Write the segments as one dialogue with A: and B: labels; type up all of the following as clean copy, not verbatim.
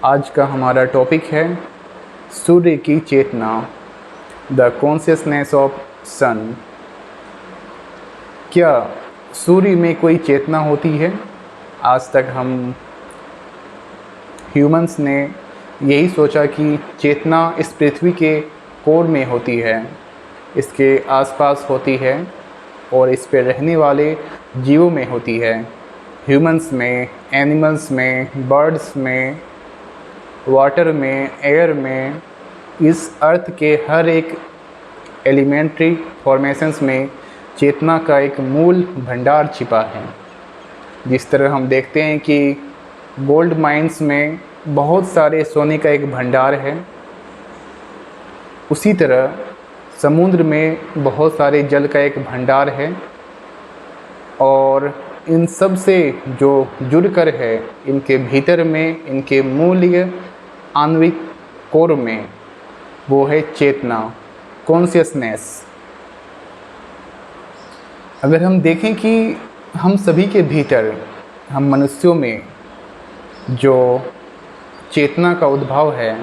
A: आज का हमारा टॉपिक है सूर्य की चेतना, द कॉन्शियसनेस ऑफ सन। क्या सूर्य में कोई चेतना होती है? आज तक हम ह्यूमंस ने यही सोचा कि चेतना इस पृथ्वी के कोर में होती है, इसके आसपास होती है और इस पर रहने वाले जीवों में होती है। ह्यूमंस में, एनिमल्स में, बर्ड्स में, वाटर में, एयर में, इस अर्थ के हर एक एलिमेंट्री फॉर्मेशंस में चेतना का एक मूल भंडार छिपा है। जिस तरह हम देखते हैं कि गोल्ड माइंस में बहुत सारे सोने का एक भंडार है, उसी तरह समुद्र में बहुत सारे जल का एक भंडार है और इन सब से जो जुड़कर है, इनके भीतर में, इनके मूल्य आणविक कोर में, वो है चेतना, कॉन्शियसनेस। अगर हम देखें कि हम सभी के भीतर, हम मनुष्यों में जो चेतना का उद्भव है,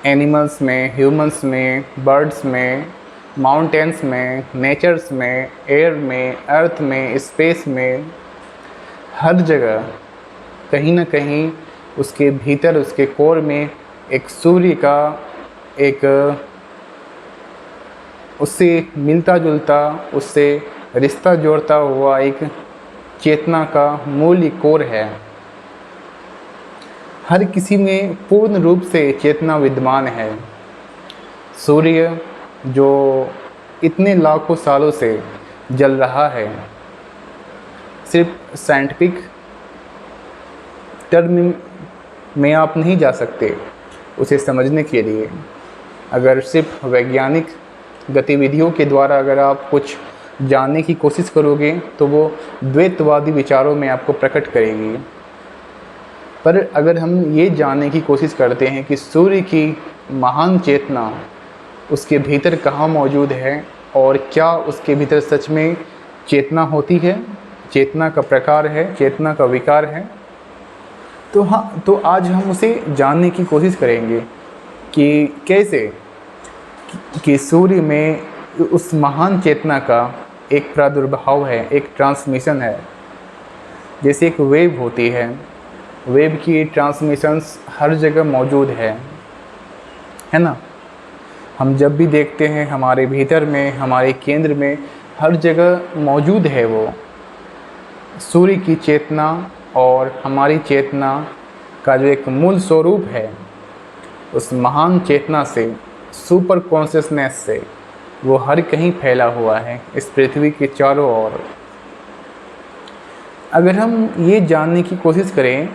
A: एनिमल्स में, ह्यूमंस में, बर्ड्स में, माउंटेन्स में, नेचर्स में, एयर में, अर्थ में, स्पेस में, हर जगह कहीं ना कहीं उसके भीतर, उसके कोर में एक सूर्य का एक उससे मिलता जुलता, उससे रिश्ता जोड़ता हुआ एक चेतना का मूल कोर है। हर किसी में पूर्ण रूप से चेतना विद्यमान है। सूर्य जो इतने लाखों सालों से जल रहा है, सिर्फ साइंटिफिक टर्म में आप नहीं जा सकते उसे समझने के लिए। अगर सिर्फ वैज्ञानिक गतिविधियों के द्वारा अगर आप कुछ जानने की कोशिश करोगे तो वो द्वैतवादी विचारों में आपको प्रकट करेगी। पर अगर हम ये जानने की कोशिश करते हैं कि सूर्य की महान चेतना उसके भीतर कहाँ मौजूद है और क्या उसके भीतर सच में चेतना होती है, चेतना का प्रकार है, चेतना का विकार है, तो आज हम उसे जानने की कोशिश करेंगे कि कैसे कि सूर्य में उस महान चेतना का एक प्रादुर्भाव है, एक ट्रांसमिशन है। जैसे एक वेव होती है, वेव की ट्रांसमिशंस हर जगह मौजूद है ना। हम जब भी देखते हैं हमारे भीतर में, हमारे केंद्र में हर जगह मौजूद है वो सूर्य की चेतना। और हमारी चेतना का जो एक मूल स्वरूप है, उस महान चेतना से, सुपर कॉन्शियसनेस से, वो हर कहीं फैला हुआ है इस पृथ्वी के चारों ओर। अगर हम ये जानने की कोशिश करें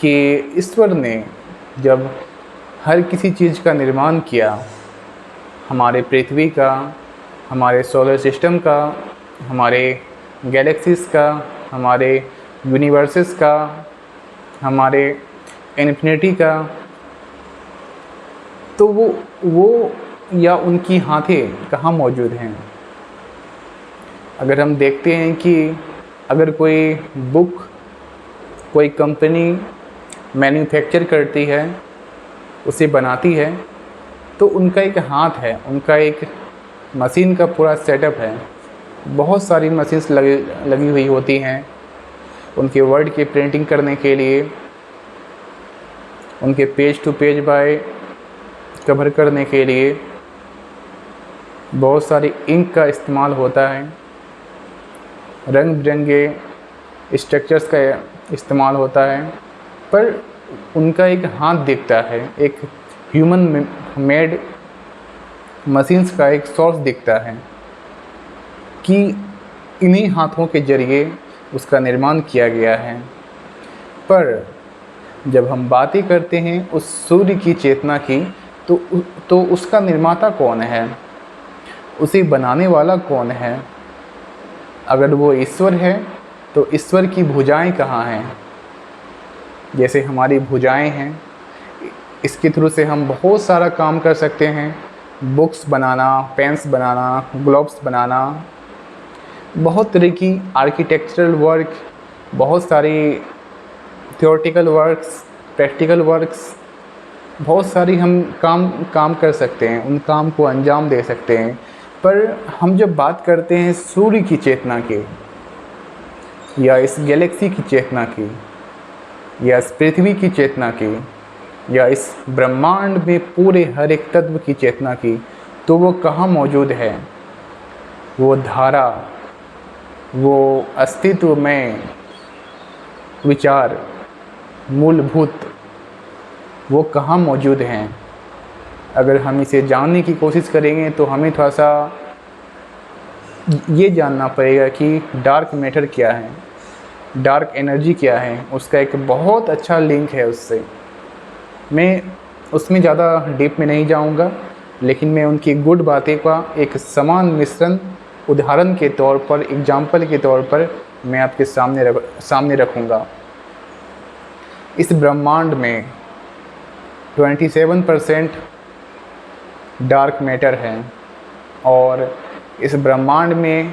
A: कि ईश्वर ने जब हर किसी चीज़ का निर्माण किया, हमारे पृथ्वी का, हमारे सोलर सिस्टम का, हमारे गैलेक्सीज का, हमारे यूनिवर्सेस का, हमारे इन्फिनिटी का, तो वो या उनकी हाथें कहाँ मौजूद हैं? अगर हम देखते हैं कि अगर कोई बुक, कोई कंपनी मैन्युफैक्चर करती है, उसे बनाती है, तो उनका एक हाथ है, उनका एक मशीन का पूरा सेटअप है। बहुत सारी मशीन्स लगी हुई होती हैं उनके वर्ड की प्रिंटिंग करने के लिए, उनके page to page by cover करने के लिए बहुत सारी इंक का इस्तेमाल होता है, रंग बिरंगे स्ट्रक्चर्स का इस्तेमाल होता है। पर उनका एक हाथ दिखता है, एक ह्यूमन मेड मशीन्स का एक सोर्स दिखता है कि इन्हीं हाथों के जरिए उसका निर्माण किया गया है। पर जब हम बातें करते हैं उस सूर्य की चेतना की, तो उसका निर्माता कौन है, उसे बनाने वाला कौन है? अगर वो ईश्वर है तो ईश्वर की भुजाएं कहाँ हैं? जैसे हमारी भुजाएं हैं, इसके थ्रू से हम बहुत सारा काम कर सकते हैं। बुक्स बनाना, पेन्स बनाना, ग्लोब्स बनाना, बहुत तरह की आर्किटेक्चरल वर्क, बहुत सारी थ्योरेटिकल वर्क्स, प्रैक्टिकल वर्क्स, बहुत सारी हम काम कर सकते हैं, उन काम को अंजाम दे सकते हैं। पर हम जब बात करते हैं सूर्य की चेतना की, या इस गैलेक्सी की चेतना की, या इस पृथ्वी की चेतना की, या इस ब्रह्मांड में पूरे हर एक तत्व की चेतना की, तो वो कहाँ मौजूद है? वो धारा, वो अस्तित्व में विचार, मूलभूत, वो कहाँ मौजूद हैं? अगर हम इसे जानने की कोशिश करेंगे तो हमें थोड़ा सा ये जानना पड़ेगा कि डार्क मैटर क्या है, डार्क एनर्जी क्या है। उसका एक बहुत अच्छा लिंक है उससे। मैं उसमें ज़्यादा डीप में नहीं जाऊंगा, लेकिन मैं उनकी गुड बातें का एक समान मिश्रण उदाहरण के तौर पर, एग्जाम्पल के तौर पर मैं आपके सामने रखूँगा। इस ब्रह्मांड में 27% डार्क मैटर है और इस ब्रह्मांड में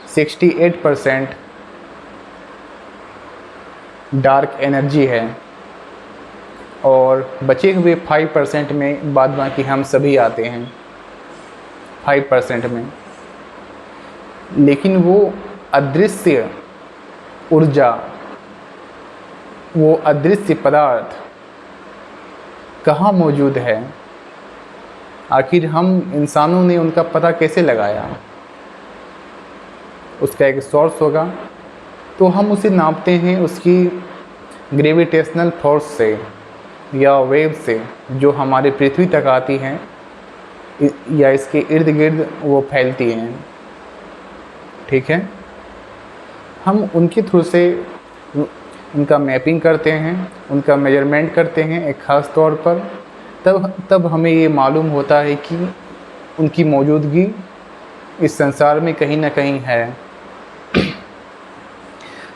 A: 68% डार्क एनर्जी है, और बचे हुए 5% में बाद बाकी हम सभी आते हैं 5% में। लेकिन वो अदृश्य ऊर्जा, वो अदृश्य पदार्थ कहाँ मौजूद है? आखिर हम इंसानों ने उनका पता कैसे लगाया? उसका एक सोर्स होगा, तो हम उसे नापते हैं उसकी ग्रेविटेशनल फोर्स से या वेव से, जो हमारे पृथ्वी तक आती हैं या इसके इर्द गिर्द वो फैलती हैं। ठीक है, हम उनके थ्रू से उनका मैपिंग करते हैं, उनका मेजरमेंट करते हैं एक ख़ास तौर पर। तब हमें ये मालूम होता है कि उनकी मौजूदगी इस संसार में कहीं ना कहीं है।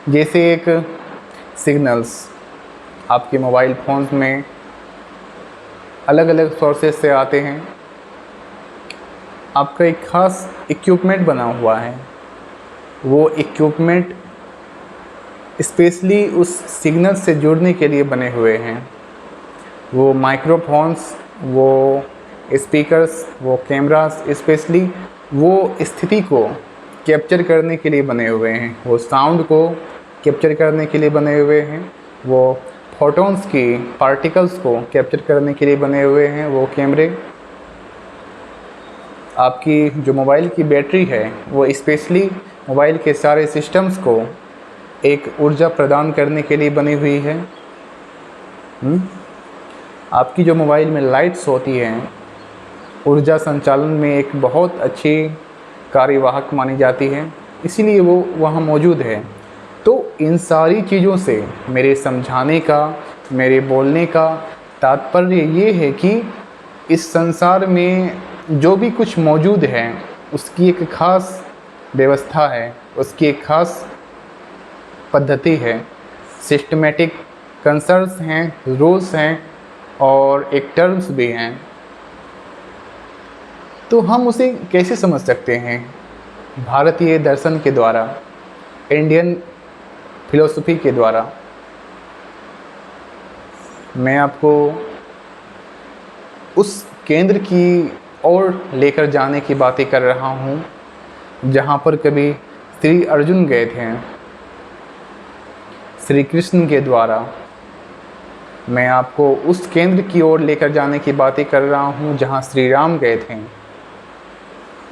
A: जैसे एक सिग्नल्स आपके मोबाइल फ़ोन्स में अलग अलग सोर्सेज से आते हैं। आपका एक ख़ास इक्विपमेंट बना हुआ है, वो इक्विपमेंट स्पेशली उस सिग्नल से जुड़ने के लिए बने हुए हैं। वो माइक्रोफोन्स, वो स्पीकर्स, वो कैमरास स्पेशली वो स्थिति को कैप्चर करने के लिए बने हुए हैं, वो साउंड को कैप्चर करने के लिए बने हुए हैं, वो फोटॉन्स की पार्टिकल्स को कैप्चर करने के लिए बने हुए हैं वो कैमरे। आपकी जो मोबाइल की बैटरी है वो स्पेशली मोबाइल के सारे सिस्टम्स को एक ऊर्जा प्रदान करने के लिए बनी हुई है। आपकी जो मोबाइल में लाइट्स होती हैं, ऊर्जा संचालन में एक बहुत अच्छी कार्यवाहक मानी जाती है, इसीलिए वो वहाँ मौजूद है। तो इन सारी चीज़ों से मेरे समझाने का, मेरे बोलने का तात्पर्य ये है कि इस संसार में जो भी कुछ मौजूद है उसकी एक ख़ास व्यवस्था है, उसकी एक ख़ास पद्धति है, सिस्टमेटिक कंसर्न्स हैं, रूल्स हैं और एक टर्म्स भी हैं। तो हम उसे कैसे समझ सकते हैं? भारतीय दर्शन के द्वारा, इंडियन फिलॉसफी के द्वारा। मैं आपको उस केंद्र की ओर लेकर जाने की बातें कर रहा हूँ जहाँ पर कभी श्री अर्जुन गए थे श्री कृष्ण के द्वारा। मैं आपको उस केंद्र की ओर लेकर जाने की बातें कर रहा हूँ जहाँ श्री राम गए थे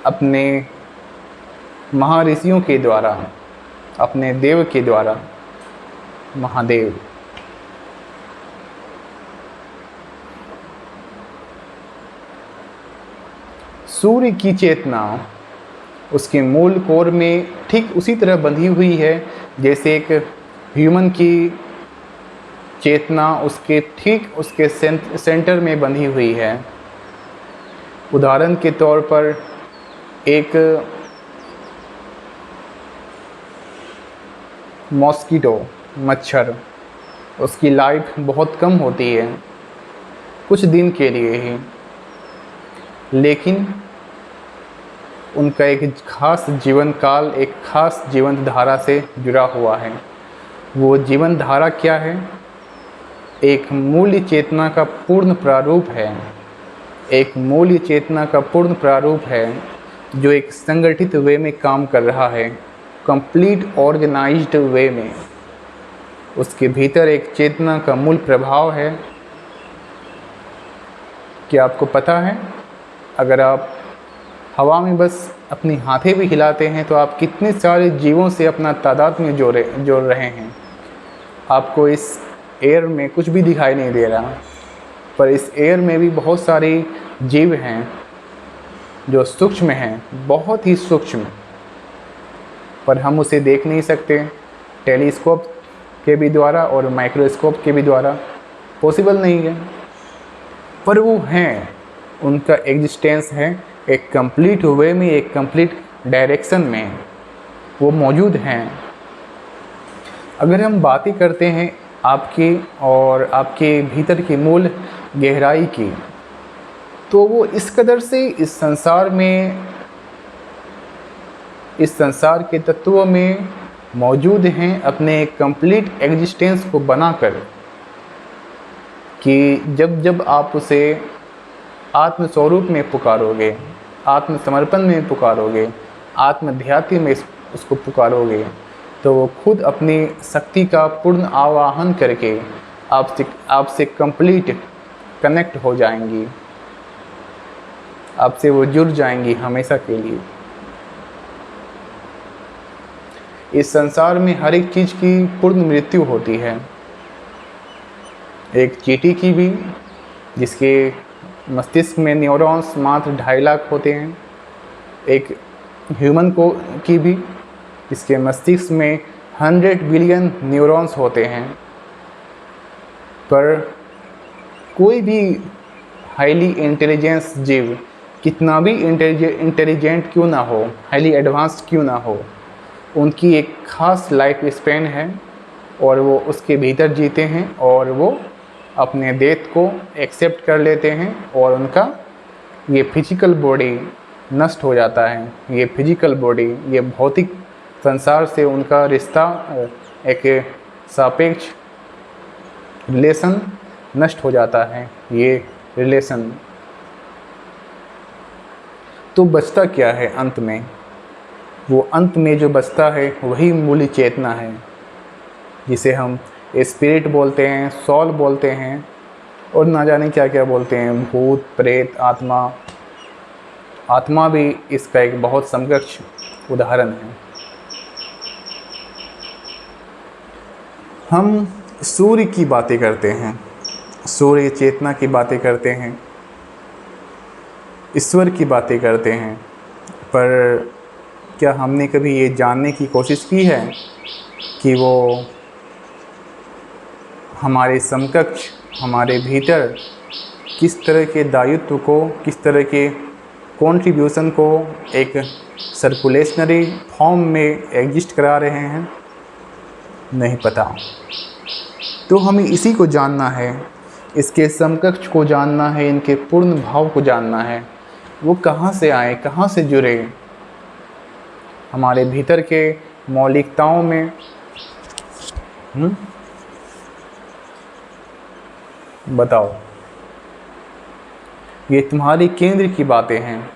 A: अपने महर्षियों के द्वारा, अपने देव के द्वारा, महादेव। सूर्य की चेतना उसके मूल कोर में ठीक उसी तरह बंधी हुई है जैसे एक ह्यूमन की चेतना उसके ठीक उसके सेंटर में बंधी हुई है। उदाहरण के तौर पर एक मॉस्किटो, मच्छर, उसकी लाइफ बहुत कम होती है, कुछ दिन के लिए ही, लेकिन उनका एक खास जीवन काल, एक खास जीवन धारा से जुड़ा हुआ है। वो जीवन धारा क्या है? एक मूल्य चेतना का पूर्ण प्रारूप है। एक मूल्य चेतना का पूर्ण प्रारूप है जो एक संगठित वे में काम कर रहा है, कंप्लीट ऑर्गेनाइज्ड वे में। उसके भीतर एक चेतना का मूल प्रभाव है। क्या आपको पता है, अगर आप हवा में बस अपनी हाथें भी हिलाते हैं तो आप कितने सारे जीवों से अपना तादात्म्य जोड़ रहे हैं। आपको इस एयर में कुछ भी दिखाई नहीं दे रहा, पर इस एयर में भी बहुत सारे जीव हैं जो सूक्ष्म हैं, बहुत ही सूक्ष्म, पर हम उसे देख नहीं सकते। टेलीस्कोप के भी द्वारा और माइक्रोस्कोप के भी द्वारा पॉसिबल नहीं है, पर वो हैं, उनका एग्जिस्टेंस है। एक कंप्लीट वे में, एक कंप्लीट डायरेक्शन में वो मौजूद हैं। अगर हम बातें करते हैं आपके और आपके भीतर की मूल गहराई की, तो वो इस कदर से इस संसार में, इस संसार के तत्वों में मौजूद हैं अपने कंप्लीट एग्जिस्टेंस को बनाकर, कि जब जब आप उसे आत्मस्वरूप में पुकारोगे, आत्मसमर्पण में पुकारोगे, आत्मध्यात्म में उसको पुकारोगे, तो वो खुद अपनी शक्ति का पूर्ण आवाहन करके आपसे कंप्लीट कनेक्ट हो जाएंगी, आपसे वो जुड़ जाएंगी हमेशा के लिए। इस संसार में हर एक चीज़ की पूर्ण मृत्यु होती है। एक चींटी की भी, जिसके मस्तिष्क में न्यूरॉन्स मात्र 2.5 लाख होते हैं। एक ह्यूमन की भी, जिसके मस्तिष्क में 100 बिलियन न्यूरॉन्स होते हैं। पर कोई भी हाईली इंटेलिजेंस जीव, कितना भी इंटेलिजेंट क्यों ना हो, हाईली एडवांस्ड क्यों ना हो, उनकी एक ख़ास लाइफ स्पैन है और वो उसके भीतर जीते हैं और वो अपने डेथ को एक्सेप्ट कर लेते हैं और उनका ये फिजिकल बॉडी नष्ट हो जाता है। ये फिजिकल बॉडी, ये भौतिक संसार से उनका रिश्ता, एक सापेक्ष रिलेशन नष्ट हो जाता है। ये रिलेशन तो बचता क्या है अंत में? वो अंत में जो बचता है वही मूल्य चेतना है, जिसे हम स्पिरिट बोलते हैं, सॉल बोलते हैं और ना जाने क्या क्या बोलते हैं, भूत, प्रेत, आत्मा। आत्मा भी इसका एक बहुत समकक्ष उदाहरण है। हम सूर्य की बातें करते हैं, सूर्य चेतना की बातें करते हैं, ईश्वर की बातें करते हैं, पर क्या हमने कभी ये जानने की कोशिश की है कि वो हमारे समकक्ष, हमारे भीतर किस तरह के दायित्व को, किस तरह के कंट्रीब्यूशन को एक सर्कुलेशनरी फॉर्म में एग्जिस्ट करा रहे हैं? नहीं पता। तो हमें इसी को जानना है, इसके समकक्ष को जानना है, इनके पूर्ण भाव को जानना है। वो कहाँ से आए, कहाँ से जुड़े, हमारे भीतर के मौलिकताओं में। बताओ, ये तुम्हारी केंद्र की बातें हैं।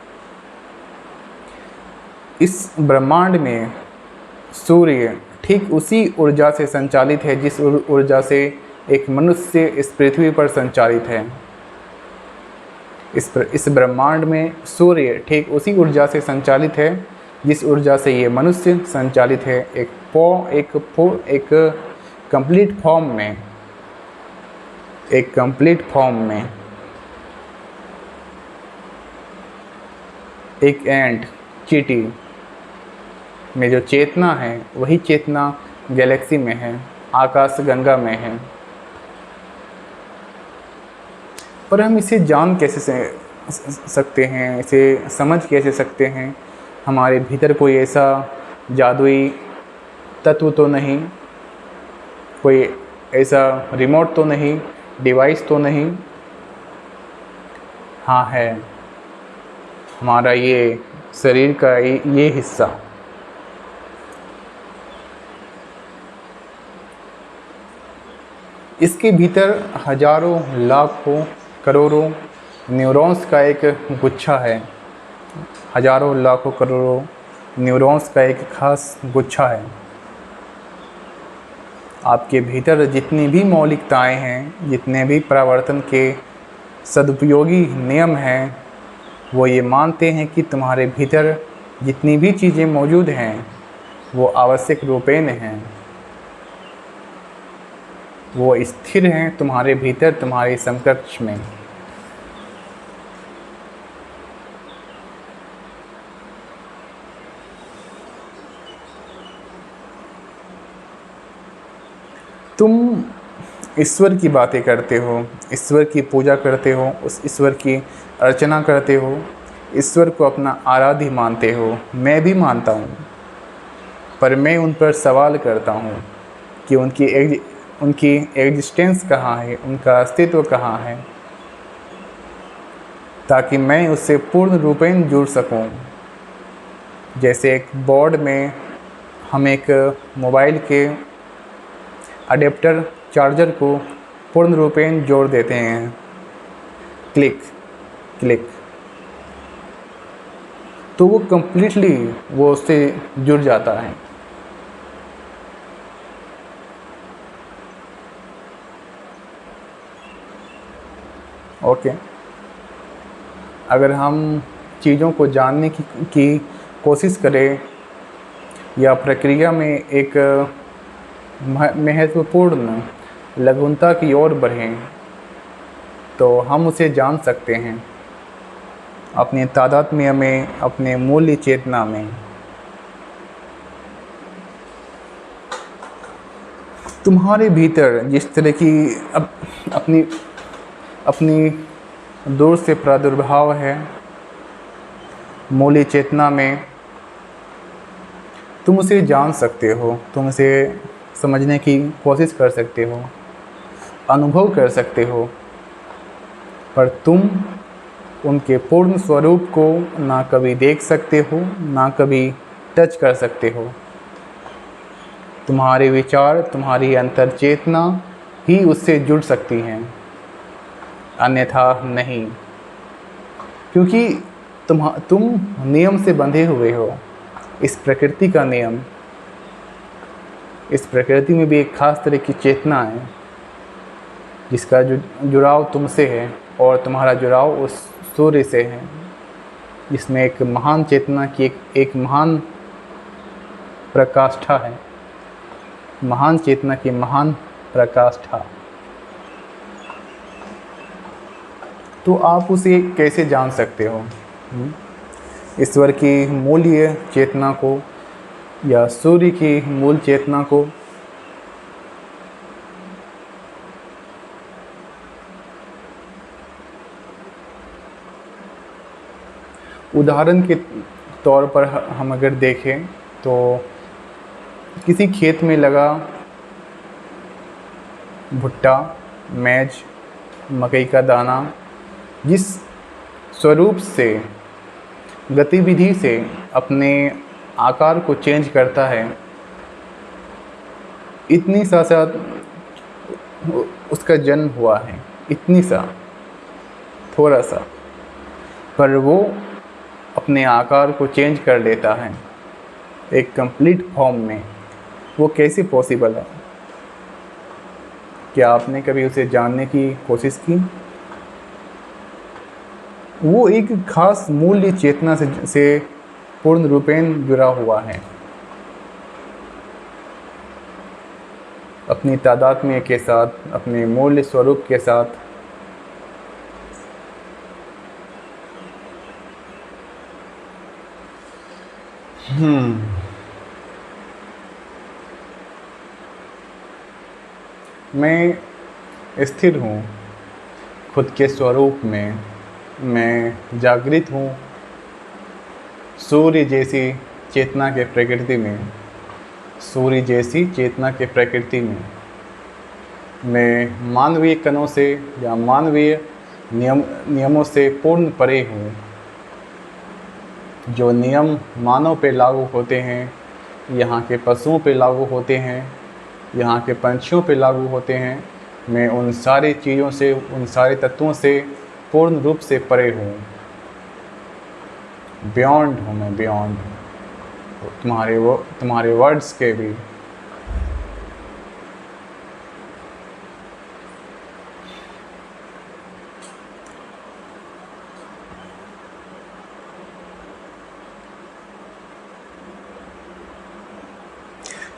A: इस ब्रह्मांड में सूर्य ठीक उसी ऊर्जा से संचालित है जिस ऊर्जा से एक मनुष्य इस पृथ्वी पर संचालित है। इस ब्रह्मांड में सूर्य ठीक उसी ऊर्जा से संचालित है जिस ऊर्जा से ये मनुष्य संचालित है, एक कंप्लीट फॉर्म में, एक कंप्लीट फॉर्म में। एक एंट, चींटी में जो चेतना है वही चेतना गैलेक्सी में है, आकाश गंगा में है। पर हम इसे जान कैसे सकते हैं, इसे समझ कैसे सकते हैं? हमारे भीतर कोई ऐसा जादुई तत्व तो नहीं, कोई ऐसा रिमोट तो नहीं, डिवाइस तो नहीं। हाँ है, हमारा ये शरीर का ये हिस्सा। इसके भीतर हजारों लाखों करोड़ों न्यूरॉन्स का एक गुच्छा है। हजारों लाखों करोड़ों न्यूरॉन्स का एक खास गुच्छा है। आपके भीतर जितनी भी मौलिकताएं हैं, जितने भी परावर्तन के सदुपयोगी नियम हैं, वो ये मानते हैं कि तुम्हारे भीतर जितनी भी चीज़ें मौजूद हैं वो आवश्यक रूपेण हैं, वो स्थिर हैं तुम्हारे भीतर, तुम्हारे समकक्ष में। तुम ईश्वर की बातें करते हो, ईश्वर की पूजा करते हो, उस ईश्वर की अर्चना करते हो, ईश्वर को अपना आराध्य मानते हो। मैं भी मानता हूँ, पर मैं उन पर सवाल करता हूँ कि उनकी एग्जिस्टेंस कहाँ है, उनका अस्तित्व कहाँ है, ताकि मैं उससे पूर्ण रूपेण जुड़ सकूं। जैसे एक बोर्ड में हम एक मोबाइल के अडेप्टर चार्जर को पूर्ण रूपेण जोड़ देते हैं, क्लिक क्लिक, तो वो कंप्लीटली वो उससे जुड़ जाता है। ओके, अगर हम चीज़ों को जानने की कोशिश करें या प्रक्रिया में एक महत्वपूर्ण लघुता की ओर बढ़ें, तो हम उसे जान सकते हैं अपने तादात्म्य में, अपने मूल्य चेतना में। तुम्हारे भीतर जिस तरह की अपनी दूर से प्रादुर्भाव है मूल्य चेतना में, तुम उसे जान सकते हो, तुम उसे समझने की कोशिश कर सकते हो, अनुभव कर सकते हो, पर तुम उनके पूर्ण स्वरूप को ना कभी देख सकते हो, ना कभी टच कर सकते हो। तुम्हारे विचार, तुम्हारी अंतर चेतना ही उससे जुड़ सकती हैं, अन्यथा नहीं, क्योंकि तुम नियम से बंधे हुए हो। इस प्रकृति का नियम, इस प्रकृति में भी एक खास तरह की चेतना है जिसका जुड़ाव तुमसे है, और तुम्हारा जुड़ाव उस सूर्य से है जिसमें एक महान चेतना की एक महान प्रकाष्ठा है, महान चेतना की महान प्रकाष्ठा। तो आप उसे कैसे जान सकते हो? ईश्वर की मूल्य चेतना को या सूर्य की मूल चेतना को? उदाहरण के तौर पर हम अगर देखें तो किसी खेत में लगा भुट्टा, मैज, मकई का दाना जिस स्वरूप से, गतिविधि से अपने आकार को चेंज करता है, इतनी सा उसका जन्म हुआ है, इतनी सा, थोड़ा सा, पर वो अपने आकार को चेंज कर लेता है एक कंप्लीट फॉर्म में। वो कैसे पॉसिबल है? क्या आपने कभी उसे जानने की कोशिश की? वो एक खास मूल्य चेतना से पूर्ण रूपेण जुड़ा हुआ है, अपनी तादात्म्य के साथ, अपने मूल्य स्वरूप के साथ। मैं स्थिर हूँ खुद के स्वरूप में, मैं जागृत हूँ सूर्य जैसी चेतना के प्रकृति में, सूर्य जैसी चेतना के प्रकृति में। मैं मानवीय कणों से या मानवीय नियमों से पूर्ण परे हूँ। जो नियम मानव पे लागू होते हैं, यहाँ के पशुओं पे लागू होते हैं, यहाँ के पंछियों पे लागू होते हैं, मैं उन सारी चीज़ों से, उन सारे तत्वों से पूर्ण रूप से परे हूँ। बियॉन्ड हूँ मैं, बियॉन्ड तुम्हारे वर्ड्स के भी।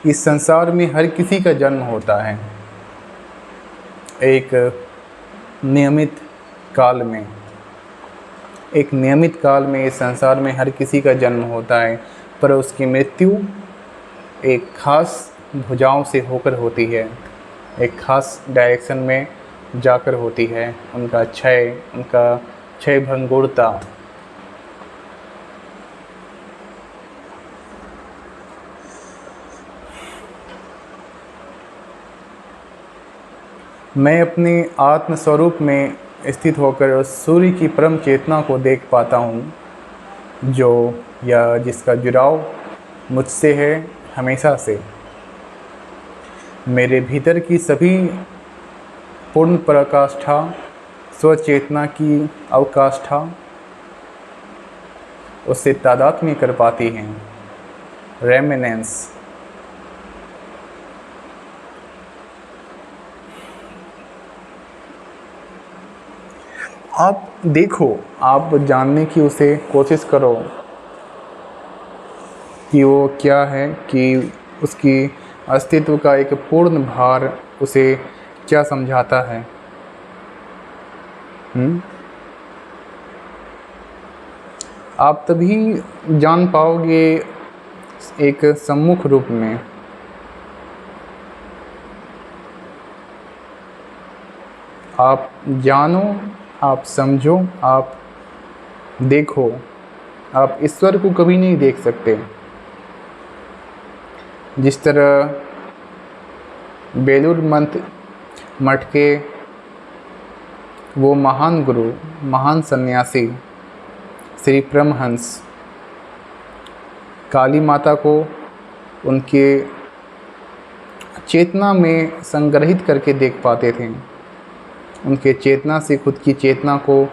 A: इस संसार में हर किसी का जन्म होता है एक नियमित काल में। एक नियमित काल में इस संसार में हर किसी का जन्म होता है, पर उसकी मृत्यु एक खास भुजाओं से होकर होती है, एक खास डायरेक्शन में जाकर होती है। उनका क्षय भंगुरता। मैं अपने आत्म स्वरूप में स्थित होकर उस सूर्य की परम चेतना को देख पाता हूँ, जो या जिसका जुड़ाव मुझसे है हमेशा से। मेरे भीतर की सभी पूर्ण पराकाष्ठा, स्वचेतना की अवकाष्ठा उससे तादात्म्य कर पाती हैं। रेमिनेंस। आप देखो, आप जानने की उसे कोशिश करो कि वो क्या है, कि उसकी अस्तित्व का एक पूर्ण भार उसे क्या समझाता है। आप तभी जान पाओगे एक सम्मुख रूप में। आप जानो, आप समझो, आप देखो। आप ईश्वर को कभी नहीं देख सकते। जिस तरह बेलूर मठ के वो महान गुरु, महान सन्यासी श्री परमहंस काली माता को उनके चेतना में संग्रहित करके देख पाते थे। उनके चेतना से खुद की चेतना को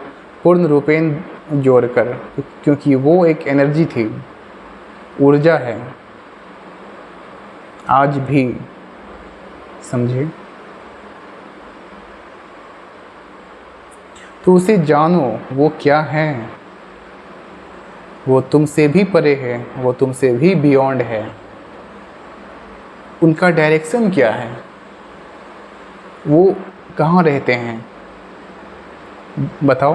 A: पूर्ण रूपेण जोड़कर, क्योंकि वो एक एनर्जी थी, ऊर्जा है आज भी। समझे? तो उसे जानो, वो क्या है। वो तुमसे भी परे है, वो तुमसे भी बियॉन्ड है। उनका डायरेक्शन क्या है, वो कहाँ रहते हैं, बताओ।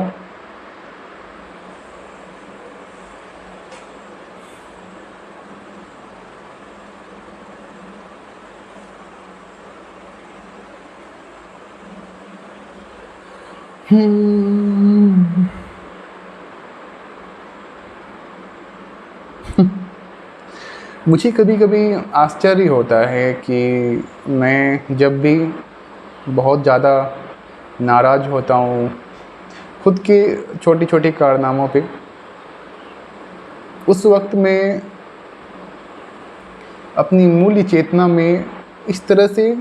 A: मुझे कभी कभी आश्चर्य होता है कि मैं जब भी बहुत ज़्यादा नाराज़ होता हूँ खुद के छोटे छोटे कारनामों पे, उस वक्त मैं अपनी मूल्य चेतना में इस तरह से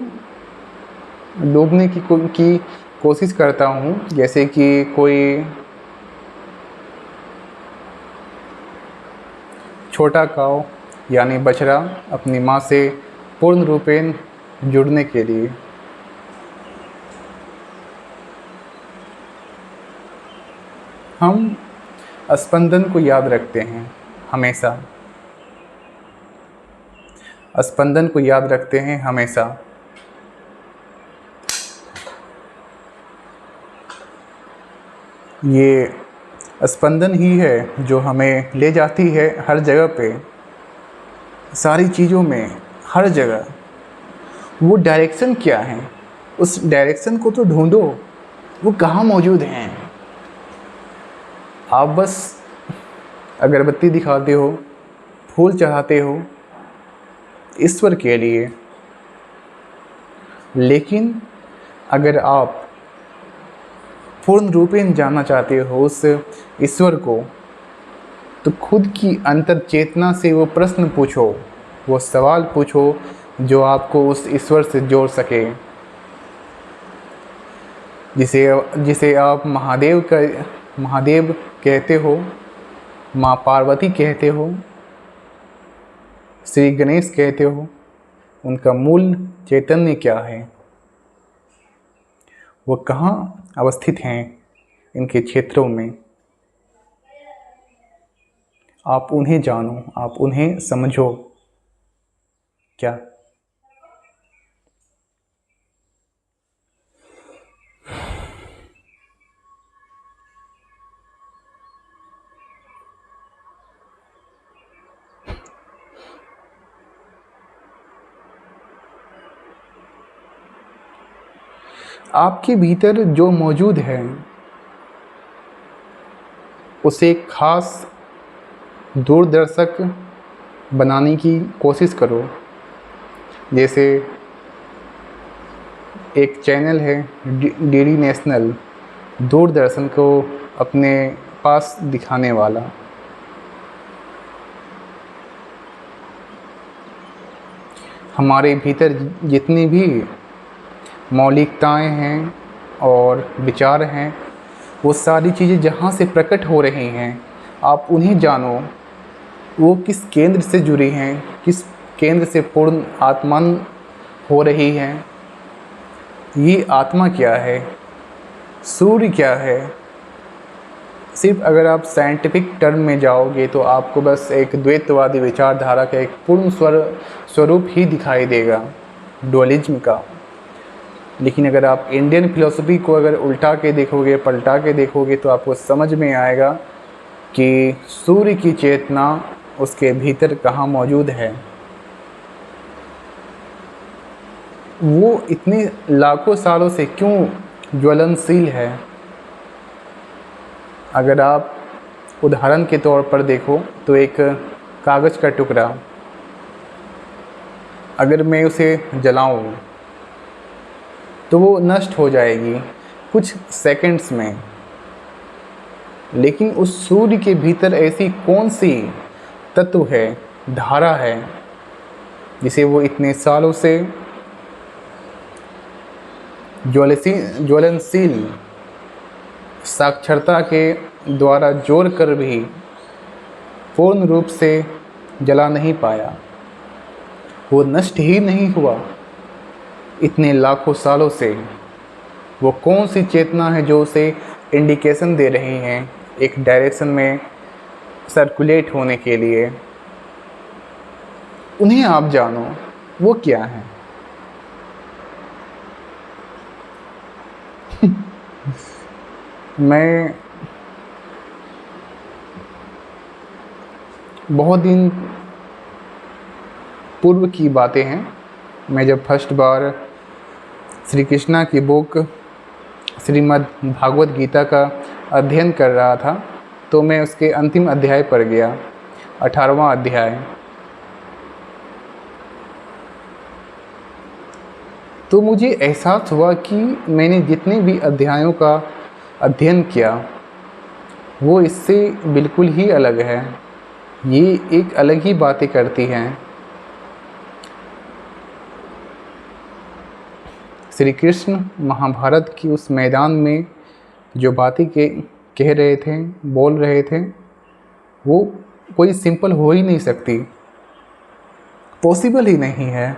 A: डूबने की कोशिश करता हूँ, जैसे कि कोई छोटा काऊ यानी बछड़ा अपनी माँ से पूर्ण रूपेण जुड़ने के लिए। हम स्पंदन को याद रखते हैं हमेशा, स्पंदन को याद रखते हैं हमेशा। ये स्पंदन ही है जो हमें ले जाती है हर जगह पे, सारी चीज़ों में, हर जगह। वो डायरेक्शन क्या है, उस डायरेक्शन को तो ढूंढो, वो कहाँ मौजूद हैं। आप बस अगरबत्ती दिखाते हो, फूल चढ़ाते हो ईश्वर के लिए, लेकिन अगर आप पूर्ण रूपेण जानना चाहते हो उस ईश्वर को, तो खुद की अंतर चेतना से वो प्रश्न पूछो, वो सवाल पूछो जो आपको उस ईश्वर से जोड़ सके। जिसे जिसे आप महादेव कहते हो, माँ पार्वती कहते हो, श्री गणेश कहते हो, उनका मूल चैतन्य क्या है, वो कहाँ अवस्थित हैं इनके क्षेत्रों में। आप उन्हें जानो, आप उन्हें समझो। क्या आपके भीतर जो मौजूद है उसे एक खास दूरदर्शक बनाने की कोशिश करो। जैसे एक चैनल है डीडी नेशनल, दूरदर्शन को अपने पास दिखाने वाला। हमारे भीतर जितनी भी मौलिकताएं हैं और विचार हैं, वो सारी चीज़ें जहाँ से प्रकट हो रही हैं, आप उन्हें जानो। वो किस केंद्र से जुड़ी हैं, किस केंद्र से पूर्ण आत्मन हो रही हैं। ये आत्मा क्या है, सूर्य क्या है। सिर्फ अगर आप साइंटिफिक टर्म में जाओगे तो आपको बस एक द्वैतवादी विचारधारा का एक पूर्ण स्वरूप ही दिखाई देगा, डुअलिज्म का। लेकिन अगर आप इंडियन फिलॉसफी को अगर उल्टा के देखोगे, पलटा के देखोगे, तो आपको समझ में आएगा कि सूर्य की चेतना उसके भीतर कहाँ मौजूद है। वो इतने लाखों सालों से क्यों ज्वलनशील है। अगर आप उदाहरण के तौर पर देखो तो एक कागज़ का टुकड़ा, अगर मैं उसे जलाऊं तो वो नष्ट हो जाएगी कुछ सेकंड्स में। लेकिन उस सूर्य के भीतर ऐसी कौन सी तत्व है, धारा है, जिसे वो इतने सालों से ज्वलनशील साक्षरता के द्वारा जोड़ कर भी पूर्ण रूप से जला नहीं पाया, वो नष्ट ही नहीं हुआ इतने लाखों सालों से। वो कौन सी चेतना है जो उसे इंडिकेशन दे रही हैं एक डायरेक्शन में सर्कुलेट होने के लिए। उन्हें आप जानो, वो क्या है। मैं बहुत दिन पूर्व की बातें हैं, मैं जब फर्स्ट बार श्री कृष्णा की बुक श्रीमद् भागवत गीता का अध्ययन कर रहा था, तो मैं उसके अंतिम अध्याय पर गया, 18वां अध्याय। तो मुझे एहसास हुआ कि मैंने जितने भी अध्यायों का अध्ययन किया वो इससे बिल्कुल ही अलग है। ये एक अलग ही बातें करती हैं। श्री कृष्ण महाभारत की उस मैदान में जो बातें कह रहे थे, बोल रहे थे, वो कोई सिंपल हो ही नहीं सकती, पॉसिबल ही नहीं है।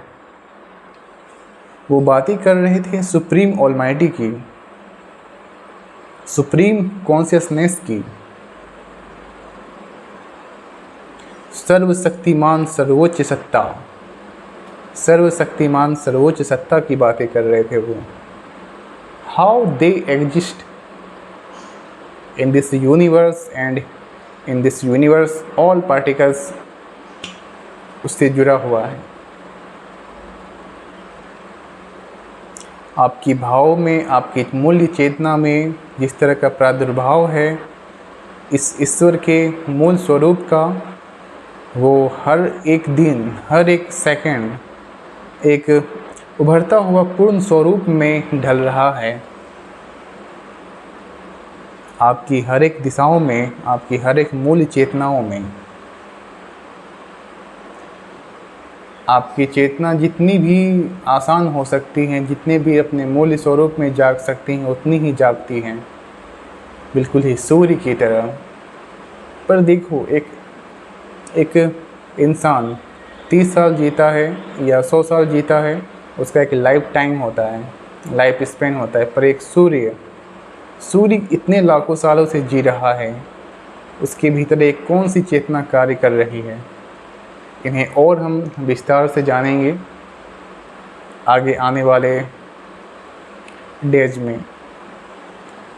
A: वो बातें कर रहे थे सुप्रीम ऑलमाइटी की, सुप्रीम कॉन्शियसनेस की, सर्वशक्तिमान सर्वोच्च सत्ता, सर्वशक्तिमान सर्वोच्च सत्ता की बातें कर रहे थे वो। How they exist in this universe and in this universe all particles उससे जुड़ा हुआ है। आपकी भाव में, आपकी मूल्य चेतना में जिस तरह का प्रादुर्भाव है इस ईश्वर के मूल स्वरूप का, वो हर एक दिन, हर एक सेकंड एक उभरता हुआ पूर्ण स्वरूप में ढल रहा है। आपकी हर एक दिशाओं में, आपकी हर एक मूल चेतनाओं में। आपकी चेतना जितनी भी आसान हो सकती हैं, जितने भी अपने मूल स्वरूप में जाग सकती हैं, उतनी ही जागती हैं, बिल्कुल ही सूर्य की तरह। पर देखो, एक इंसान 30 साल जीता है या 100 साल जीता है, उसका एक लाइफ टाइम होता है, लाइफ स्पेन होता है। पर एक सूर्य इतने लाखों सालों से जी रहा है, उसके भीतर एक कौन सी चेतना कार्य कर रही है। इन्हें और हम विस्तार से जानेंगे आगे आने वाले डेज में।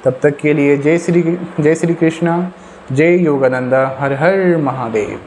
A: तब तक के लिए जय श्री कृष्णा, जय योगानंदा, हर हर महादेव।